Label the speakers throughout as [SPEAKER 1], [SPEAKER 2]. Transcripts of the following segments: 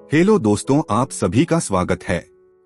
[SPEAKER 1] Hello दोस्तों, आप सभी का स्वागत है।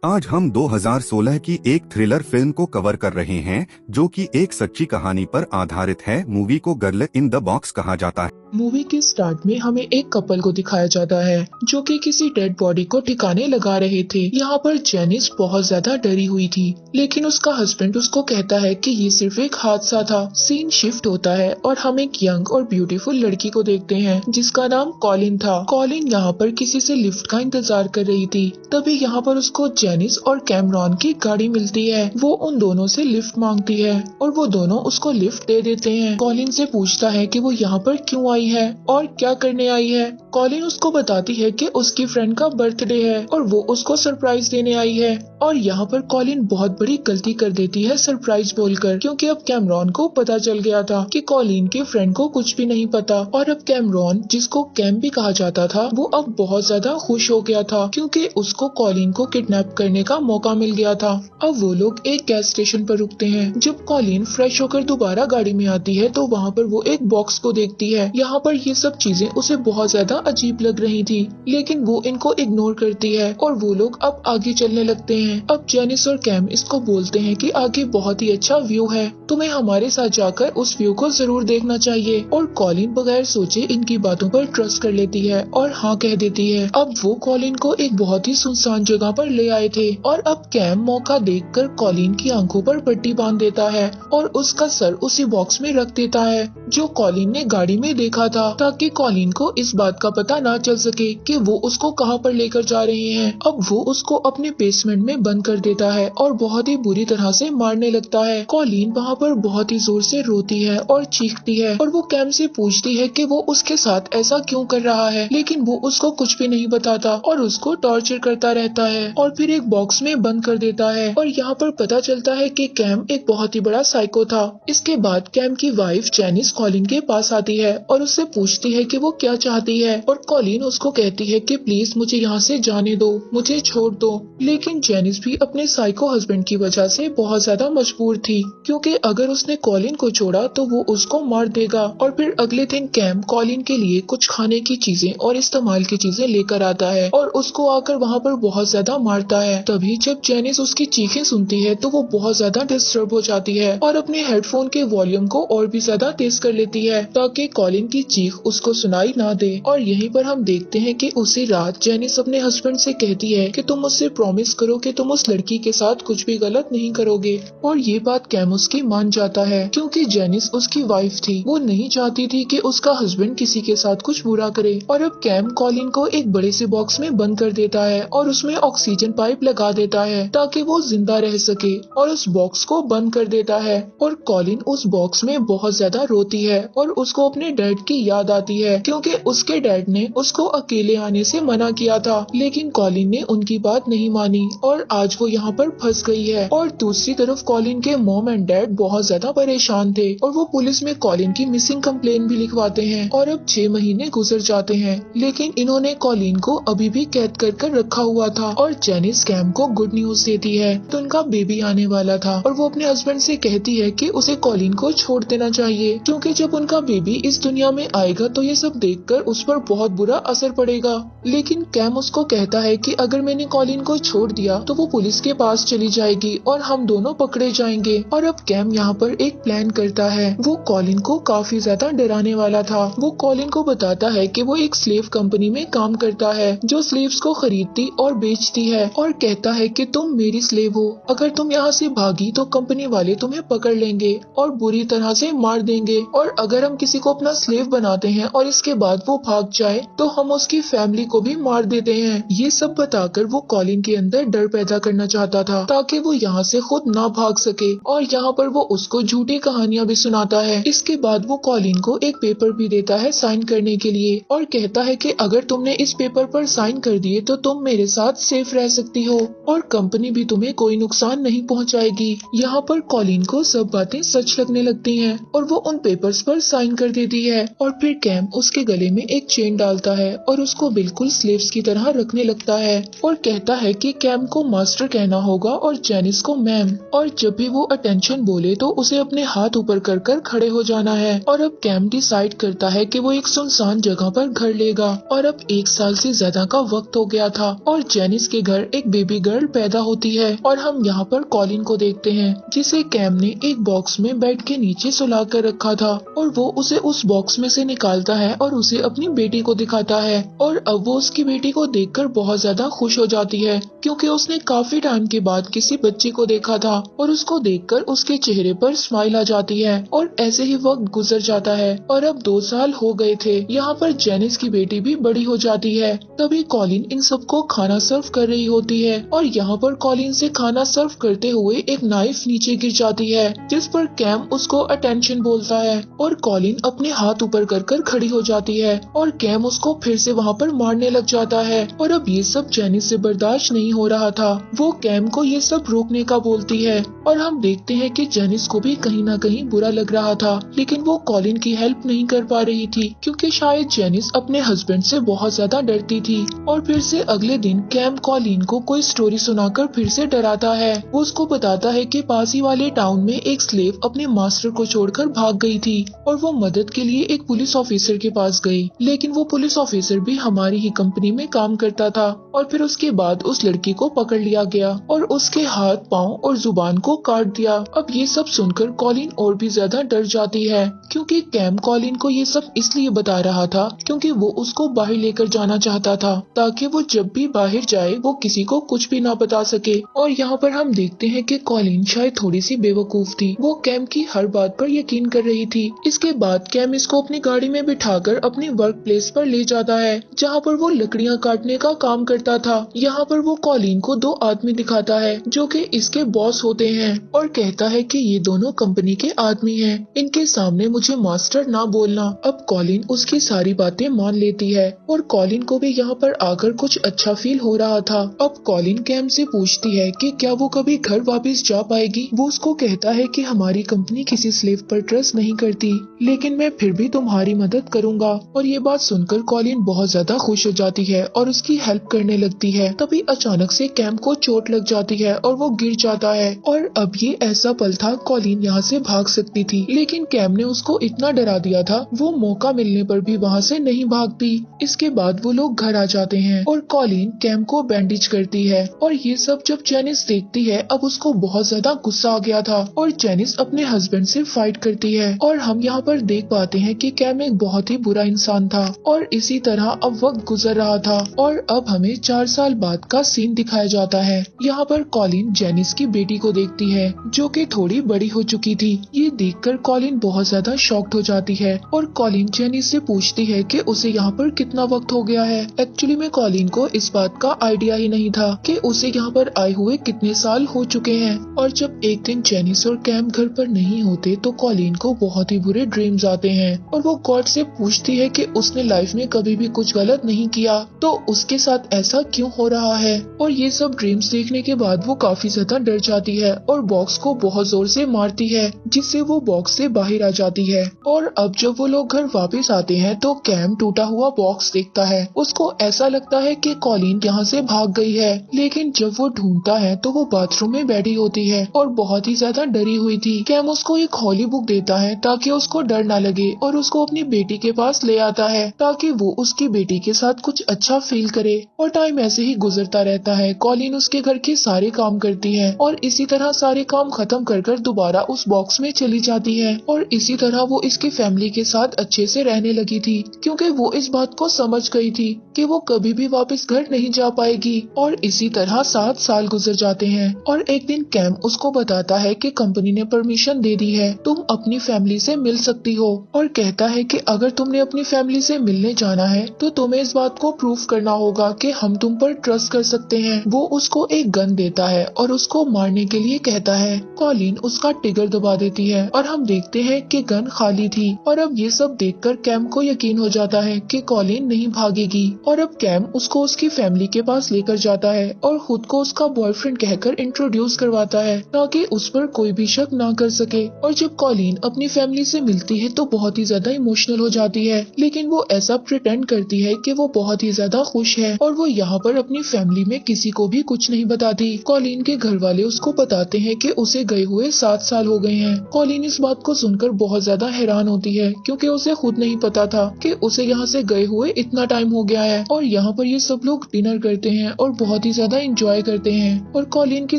[SPEAKER 1] आज हम 2016 की एक थ्रिलर फिल्म को कवर कर रहे हैं जो कि एक सच्ची कहानी पर आधारित है। मूवी को गर्ल इन द बॉक्स कहा जाता है।
[SPEAKER 2] मूवी के स्टार्ट में हमें एक कपल को दिखाया जाता है जो कि किसी डेड बॉडी को ठिकाने लगा रहे थे। यहाँ पर जेनिस बहुत ज्यादा डरी हुई थी, लेकिन उसका हस्बैंड उसको कहता है कि ये सिर्फ एक हादसा था। सीन शिफ्ट होता है और हम एक यंग और ब्यूटीफुल लड़की को देखते हैं जिसका नाम कॉलिन था। कॉलिन यहाँ पर किसी से लिफ्ट का इंतजार कर रही थी। तभी यहाँ पर उसको जेनिस और कैमरॉन की गाड़ी मिलती है। वो उन दोनों से लिफ्ट मांगती है और वो दोनों उसको लिफ्ट दे देते हैं। कॉलिन से पूछता है कि वो यहाँ पर क्यों आई है और क्या करने आई है। कॉलिन उसको बताती है कि उसकी फ्रेंड का बर्थडे है और वो उसको सरप्राइज देने आई है। और यहाँ पर कॉलिन बहुत बड़ी गलती कर देती है सरप्राइज बोलकर, क्योंकि अब कैमरॉन को पता चल गया था कि कॉलिन के फ्रेंड को कुछ भी नहीं पता। और अब कैमरॉन, जिसको कैम भी कहा जाता था, वो अब बहुत ज्यादा खुश हो गया था क्योंकि उसको कॉलिन को किडनैप करने का मौका मिल गया था। अब वो लोग एक गैस स्टेशन पर रुकते हैं। जब कॉलिन फ्रेश होकर दोबारा गाड़ी में आती है तो वहाँ पर वो एक बॉक्स को देखती है। यहाँ पर ये सब चीजें उसे बहुत ज्यादा अजीब लग रही थी, लेकिन वो इनको इग्नोर करती है और वो लोग अब आगे चलने लगते हैं। अब जेनिस और कैम इसको बोलते हैं कि आगे बहुत ही अच्छा व्यू है, तुम्हें हमारे साथ जाकर उस व्यू को जरूर देखना चाहिए। और कॉलिन बगैर सोचे इनकी बातों पर ट्रस्ट कर लेती है और हाँ कह देती है। अब वो कॉलिन को एक बहुत ही सुनसान जगह पर ले आए थे और अब कैम मौका देखकर कॉलिन की आंखों पर पट्टी बांध देता है और उसका सर उसी बॉक्स में रख देता है जो कॉलिन ने गाड़ी में देखा था, ताकि कॉलिन को इस बात का पता ना चल सके कि वो उसको कहां पर लेकर जा रहे हैं। अब वो उसको अपने बेसमेंट में बंद कर देता है और बहुत ही बुरी तरह से मारने लगता है। कॉलिन वहाँ पर बहुत ही जोर से रोती है और चीखती है और वो कैम से पूछती है कि वो उसके साथ ऐसा क्यों कर रहा है, लेकिन वो उसको कुछ भी नहीं बताता और उसको टॉर्चर करता रहता है और फिर एक बॉक्स में बंद कर देता है। और यहाँ पर पता चलता है कि कैम एक बहुत ही बड़ा साइको था। इसके बाद कैम की वाइफ जेनिस कॉलिन के पास आती है और उससे पूछती है कि वो क्या चाहती है और कॉलिन उसको कहती है कि प्लीज मुझे यहाँ से जाने दो, मुझे छोड़ दो। लेकिन जेनिस भी अपने साइको हस्बैंड की वजह से बहुत ज्यादा मजबूर थी, क्योंकि अगर उसने कॉलिन को छोड़ा तो वो उसको मार देगा। और फिर अगले दिन कैम कॉलिन के लिए कुछ खाने की चीजें और इस्तेमाल की चीजें लेकर आता है और उसको आकर वहाँ पर बहुत ज्यादा मारता है। तभी जब जेनिस उसकी चीखें सुनती है तो वो बहुत ज्यादा डिस्टर्ब हो जाती है और अपने हेडफोन के वॉल्यूम को और भी ज्यादा तेज कर लेती है ताकि कॉलिन की चीख उसको सुनाई ना दे। और यहीं पर हम देखते हैं कि उसी रात जेनिस अपने हस्बैंड से कहती है कि तुम मुझसे प्रॉमिस करो कि तुम उस लड़की के साथ कुछ भी गलत नहीं करोगे। और ये बात कैम उसकी मान जाता है, क्योंकि जेनिस उसकी वाइफ थी। वो नहीं चाहती थी कि उसका हस्बैंड किसी के साथ कुछ बुरा करे। और अब कैम कॉलिन को एक बड़े से बॉक्स में बंद कर देता है और उसमें ऑक्सीजन पाइप लगा देता है ताकि वो जिंदा रह सके और उस बॉक्स को बंद कर देता है। और कॉलिन उस बॉक्स में बहुत ज्यादा रोती है और उसको अपने डैड की याद आती है, क्योंकि उसके डैड ने उसको अकेले आने से मना किया था, लेकिन कॉलिन ने उनकी बात नहीं मानी और आज वो यहाँ पर फंस गई है। और दूसरी तरफ कॉलिन के मॉम एंड डैड बहुत ज्यादा परेशान थे और वो पुलिस में कॉलिन की मिसिंग कंप्लेन भी लिखवाते हैं। और अब 6 महीने गुजर जाते हैं, लेकिन इन्होंने कॉलिन को अभी भी कैद कर रखा हुआ था। और जेनिस कैम को गुड न्यूज देती है तो उनका बेबी आने वाला था और वो अपने हस्बैंड से कहती है कि उसे कॉलिन को छोड़ देना चाहिए, क्योंकि जब उनका बेबी इस दुनिया में आएगा तो ये सब देखकर उस पर बहुत बुरा असर पड़ेगा। लेकिन कैम उसको कहता है कि अगर मैंने कॉलिन को छोड़ दिया तो वो पुलिस के पास चली जाएगी और हम दोनों पकड़े जाएंगे। और अब कैम यहाँ पर एक प्लान करता है। वो कॉलिन को काफी ज्यादा डराने वाला था। वो कॉलिन को बताता है कि वो एक स्लेव कंपनी में काम करता है जो स्लेव्स को खरीदती और बेचती है, और कहता है कि तुम मेरी स्लेव हो, अगर तुम यहाँ से भागी तो कंपनी वाले तुम्हें पकड़ लेंगे और बुरी तरह से मार देंगे, और अगर हम किसी को अपना स्लेव बनाते हैं और इसके बाद वो भाग जाए तो हम उसकी फैमिली को भी मार देते हैं। ये सब बताकर वो कॉलिन के अंदर डर पैदा करना चाहता था ताकि वो यहाँ से खुद ना भाग सके, और यहाँ पर वो उसको झूठी कहानियां भी सुनाता है। इसके बाद वो कॉलिन को एक पेपर भी देता है साइन करने के लिए और कहता है कि अगर तुमने इस पेपर पर साइन कर दिए तो तुम मेरे साथ सेफ रह सकती हो और कंपनी भी तुम्हें कोई नुकसान नहीं पहुँचाएगी। यहाँ पर कॉलिन को सब बातें सच लगने लगती हैं और वो उन पेपर्स पर साइन कर देती है। और फिर कैम उसके गले में एक चेन डालता है और उसको बिल्कुल स्लेव्स की तरह रखने लगता है और कहता है कि कैम को मास्टर कहना होगा और जेनिस को मैम, और जब भी वो अटेंशन बोले तो उसे अपने हाथ ऊपर कर कर खड़े हो जाना है। और अब कैम डिसाइड करता है कि वो एक सुनसान जगह पर घर लेगा और अब 1 साल से ज्यादा का वक्त हो गया था और जेनिस के घर एक बेबी गर्ल पैदा होती है और हम यहाँ पर कॉलिन को देखते हैं जिसे कैम ने एक बॉक्स में बेड के नीचे सुला कर रखा था और वो उसे उस बॉक्स में से निकालता है और उसे अपनी बेटी को दिखाता है और अब वो उसकी बेटी को देखकर बहुत ज्यादा खुश हो जाती है क्योंकि उसने काफी टाइम के बाद किसी बच्चे को देखा था और उसको देखकर उसके चेहरे पर स्माइल आ जाती है और ऐसे ही वक्त गुजर जाता है और अब 2 साल हो गए थे। यहाँ पर जेनिस की बेटी भी बड़ी हो जाती है। तभी कॉलिन इन सबको खाना सर्व कर रही होती है और यहाँ पर कॉलिन से खाना सर्व करते हुए एक नाइफ नीचे गिर जाती है जिस पर कैम उसको अटेंशन बोलता है और कॉलिन अपने हाथ ऊपर कर कर खड़ी हो जाती है और कैम उसको फिर से वहाँ पर मारने लग जाता है और अब ये सब जेनिस से बर्दाश्त नहीं हो रहा था। वो कैम को ये सब रोकने का बोलती है और हम देखते हैं कि जेनिस को भी कहीं ना कहीं बुरा लग रहा था लेकिन वो कॉलिन की हेल्प नहीं कर पा रही थी क्योंकि शायद जेनिस अपने हस्बैंड से बहुत ज्यादा डरती थी। और फिर से अगले दिन कैम कॉलिन को कोई स्टोरी सुनाकर फिर से डराता है। वो उसको बताता है कि पास ही वाले टाउन में एक स्लेव अपने मास्टर को छोड़कर भाग गई थी और वो मदद के लिए एक पुलिस ऑफिसर के पास गई लेकिन वो पुलिस ऑफिसर भी हमारी ही कंपनी में काम करता था और फिर उसके बाद उस लड़की को पकड़ लिया गया और उसके हाथ, पाँव और जुबान को काट दिया। अब ये सब सुनकर कॉलिन और भी ज्यादा डर जाती है क्योंकि कैम कॉलिन को ये सब इसलिए बता रहा था क्योंकि वो उसको बाहर लेकर जाना चाहता था ताकि वो जब भी बाहर जाए वो किसी को कुछ भी ना बता सके। और यहाँ पर हम देखते हैं कि कॉलिन शायद थोड़ी सी बेवकूफ थी। वो कैम की हर बात पर यकीन कर रही थी। इसके बाद कैम इसको अपनी गाड़ी में बिठाकर अपनी वर्क प्लेस पर ले जाता है जहाँ पर वो लकड़ियाँ काटने का काम करता था। यहाँ पर वो कॉलिन को 2 आदमी दिखाता है जो कि इसके बॉस होते हैं और कहता है कि ये दोनों कंपनी के आदमी हैं। इनके सामने मुझे मास्टर ना बोलना। अब कॉलिन उसकी सारी बातें मान लेती है और कॉलिन को भी यहाँ पर आकर कुछ अच्छा फील हो रहा था। अब कॉलिन कैम से पूछती है कि क्या वो कभी घर वापस जा पाएगी। वो उसको कहता है कि हमारी कंपनी किसी स्लेव पर ट्रस्ट नहीं करती लेकिन मैं फिर भी तुम्हारी मदद करूंगा। और ये बात सुनकर कॉलिन बहुत ज्यादा खुश हो जाती है और उसकी हेल्प करने लगती है। तभी अचानक से कैम को चोट लग जाती है और वो गिर जाता है और अब ये ऐसा पल था कॉलिन यहाँ से भाग सकती थी लेकिन कैम ने उसको इतना डरा दिया था वो मौका मिलने पर भी वहाँ से नहीं भागती। इसके बाद वो लोग घर आ जाते हैं और कॉलिन कैम को बैंडेज करती है और ये सब जब जेनिस देखती है अब उसको बहुत ज्यादा गुस्सा आ गया था और जेनिस अपने हस्बैंड से फाइट करती है और हम यहाँ पर देख पाते हैं कि कैम एक बहुत ही बुरा इंसान था। और इसी तरह अब वक्त गुजर रहा था और अब हमें 4 साल बाद का सीन दिखाया जाता है। यहाँ पर कॉलिन जेनिस की बेटी को देखती है जो कि थोड़ी बड़ी हो चुकी थी। ये देखकर कॉलिन बहुत ज्यादा शॉक्ड हो जाती है और कॉलिन जेनिस से पूछती है कि उसे यहाँ पर कितना वक्त हो गया है। एक्चुअली में कॉलिन को इस बात का आइडिया ही नहीं था कि उसे यहाँ पर आए हुए कितने साल हो चुके हैं। और जब एक दिन जेनिस और कैम घर पर नहीं होते तो कॉलिन को बहुत ही बुरे ड्रीम्स आते हैं और वो गॉड से पूछती है कि उसने लाइफ में कभी भी कुछ गलत नहीं किया तो उसके साथ ऐसा क्यों हो रहा है। और ये सब ड्रीम्स देखने के बाद वो काफी ज्यादा डर जाती है और बॉक्स को बहुत जोर से मारती है जिससे वो बॉक्स से बाहर आ जाती है। और अब जब वो लोग घर वापस आते हैं तो कैम टूटा हुआ बॉक्स देखता है। उसको ऐसा लगता है कि कॉलिन यहाँ से भाग गई है लेकिन जब वो ढूंढता है तो वो बाथरूम में बैठी होती है और बहुत ही ज्यादा डरी हुई थी। कैम उसको एक हॉली बुक देता है ताकि उसको डर ना लगे और उसको अपनी बेटी के पास ले आता है ताकि वो उसकी बेटी के साथ कुछ अच्छा फील करे। और टाइम ऐसे ही गुजरता रहता है। कॉलिन उसके घर के सारे काम करती है और इसी तरह सारे काम खत्म कर दोबारा उस बॉक्स में चली जाती है और इसी तरह वो इसकी फैमिली के साथ अच्छे से रहने लगी थी क्योंकि वो इस बात को समझ गई थी कि वो कभी भी वापस घर नहीं जा पाएगी। और इसी तरह 7 साल गुजर जाते हैं और एक दिन कैम उसको बताता है कि कंपनी ने परमिशन दे दी है, तुम अपनी फैमिली से मिल सकती हो। और कहता है कि अगर तुमने अपनी फैमिली से मिलने जाना है तो तुम्हें इस बात को प्रूफ करना होगा कि हम तुम पर ट्रस्ट कर सकते हैं। वो उसको एक गन देता है और उसको मारने के लिए कहता है। कॉलिन उसका ट्रिगर दबा देती है और हम देखते हैं कि गन खाली थी। और अब ये सब देखकर कैम को यकीन हो जाता है कि कॉलिन नहीं भागेगी। और अब कैम उसको उसकी फैमिली के पास लेकर जाता है और खुद को उसका बॉयफ्रेंड कहकर इंट्रोड्यूस करवाता है ताकि उस पर कोई भी शक ना कर सके। और जब कॉलिन अपनी फैमिली से मिलती है तो बहुत ही ज्यादा ज्यादा इमोशनल हो जाती है, लेकिन वो ऐसा प्रिटेंड करती है कि वो बहुत ही ज्यादा खुश है और वो यहाँ पर अपनी फैमिली में किसी को भी कुछ नहीं बताती। कॉलिन के घर वाले उसको बताते हैं कि उसे गए हुए 7 साल हो गए हैं। कॉलिन इस बात को सुनकर बहुत ज्यादा हैरान होती है, क्योंकि उसे खुद नहीं पता था कि उसे यहाँ से गए हुए इतना टाइम हो गया है। और यहाँ पर ये सब लोग डिनर करते हैं और बहुत ही ज्यादा एंजॉय करते हैं। और कॉलिन की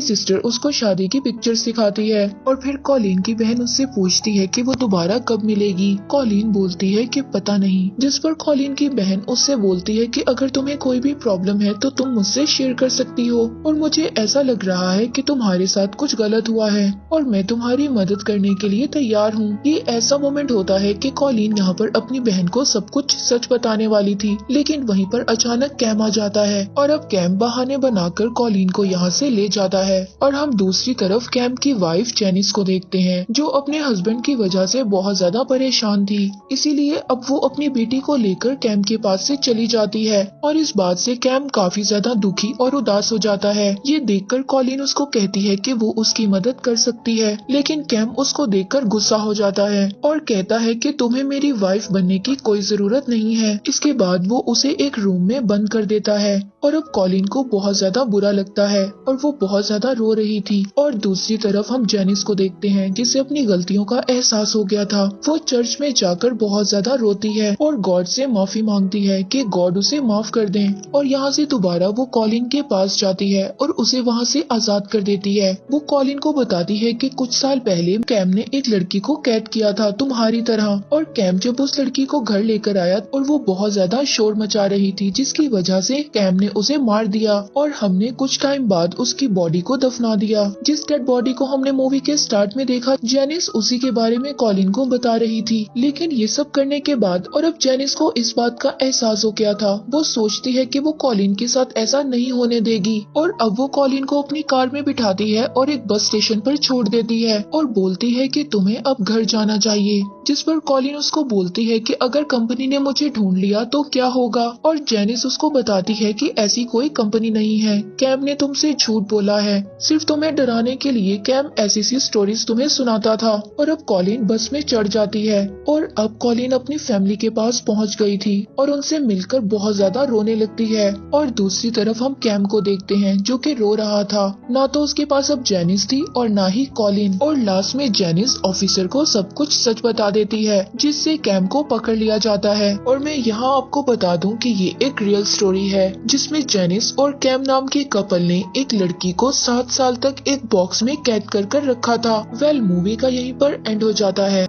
[SPEAKER 2] सिस्टर उसको शादी की पिक्चर्स दिखाती है और फिर कॉलिन की बहन उससे पूछती है कि वो दोबारा कब मिलेगी। कॉलिन बोलती है कि पता नहीं, जिस पर कॉलिन की बहन उससे बोलती है कि अगर तुम्हें कोई भी प्रॉब्लम है तो तुम मुझसे शेयर कर सकती हो, और मुझे ऐसा लग रहा है कि तुम्हारे साथ कुछ गलत हुआ है और मैं तुम्हारी मदद करने के लिए तैयार हूँ। ये ऐसा मोमेंट होता है कि कॉलिन यहाँ पर अपनी बहन को सब कुछ सच बताने वाली थी, लेकिन वहीं पर अचानक कैम आ जाता है और अब कैम बहाने बनाकर कॉलिन को यहाँ से ले जाता है। और हम दूसरी तरफ कैम की वाइफ जेनिस को देखते हैं, जो अपने हस्बैंड की वजह से बहुत ज्यादा परेशान थी, इसीलिए अब वो अपनी बेटी को लेकर कैम के पास से चली जाती है। और इस बात से कैम काफी ज्यादा दुखी और उदास हो जाता है। ये देखकर कॉलिन उसको कहती है कि वो उसकी मदद कर सकती है, लेकिन कैम उसको देखकर गुस्सा हो जाता है और कहता है कि तुम्हें मेरी वाइफ बनने की कोई जरूरत नहीं है। इसके बाद वो उसे एक रूम में बंद कर देता है और अब कॉलिन को बहुत ज्यादा बुरा लगता है और वो बहुत ज्यादा रो रही थी। और दूसरी तरफ हम जेनिस को देखते हैं, जिसे अपनी गलतियों का एहसास हो गया था। वो चर्च में जाकर बहुत ज्यादा रोती है और गॉड से माफी मांगती है कि गॉड उसे माफ कर दें। और यहाँ से दोबारा वो कॉलिन के पास जाती है और उसे वहाँ से आजाद कर देती है। वो कॉलिन को बताती है कि कुछ साल पहले कैम ने एक लड़की को कैद किया था तुम्हारी तरह, और कैम जब उस लड़की को घर लेकर आया और वो बहुत ज्यादा शोर मचा रही थी, जिसकी वजह से कैम ने उसे मार दिया और हमने कुछ टाइम बाद उसकी बॉडी को दफना दिया। जिस डेड बॉडी को हमने मूवी के स्टार्ट में देखा, जेनिस उसी के बारे में कॉलिन को बता रही थी। लेकिन ये सब करने के बाद और अब जेनिस को इस बात का एहसास हो गया था। वो सोचती है कि वो कॉलिन के साथ ऐसा नहीं होने देगी और अब वो कॉलिन को अपनी कार में बिठाती है और एक बस स्टेशन पर छोड़ देती है और बोलती है कि तुम्हें अब घर जाना चाहिए। जिस पर कॉलिन उसको बोलती है कि अगर कंपनी ने मुझे ढूंढ लिया तो क्या होगा, और जेनिस उसको बताती है कि ऐसी कोई कंपनी नहीं है, कैम ने तुमसे झूठ बोला है, सिर्फ तुम्हें डराने के लिए कैम ऐसी सी स्टोरीज तुम्हें सुनाता था। और अब कॉलिन बस में चढ़ जाती है और अब कॉलिन अपनी फैमिली के पास पहुंच गई थी और उनसे मिलकर बहुत ज्यादा रोने लगती है। और दूसरी तरफ हम कैम को देखते हैं, जो कि रो रहा था। ना तो उसके पास अब जेनिस थी और ना ही कॉलिन, और लास्ट में जेनिस ऑफिसर को सब कुछ सच बता देती है, जिससे कैम को पकड़ लिया जाता है। और मैं यहाँ आपको बता दूं कि ये एक रियल स्टोरी है, जिसमें जेनिस और कैम नाम के कपल ने एक लड़की को 7 साल तक एक बॉक्स में कैद कर रखा था। वेल, मूवी का यहीं पर एंड हो जाता है।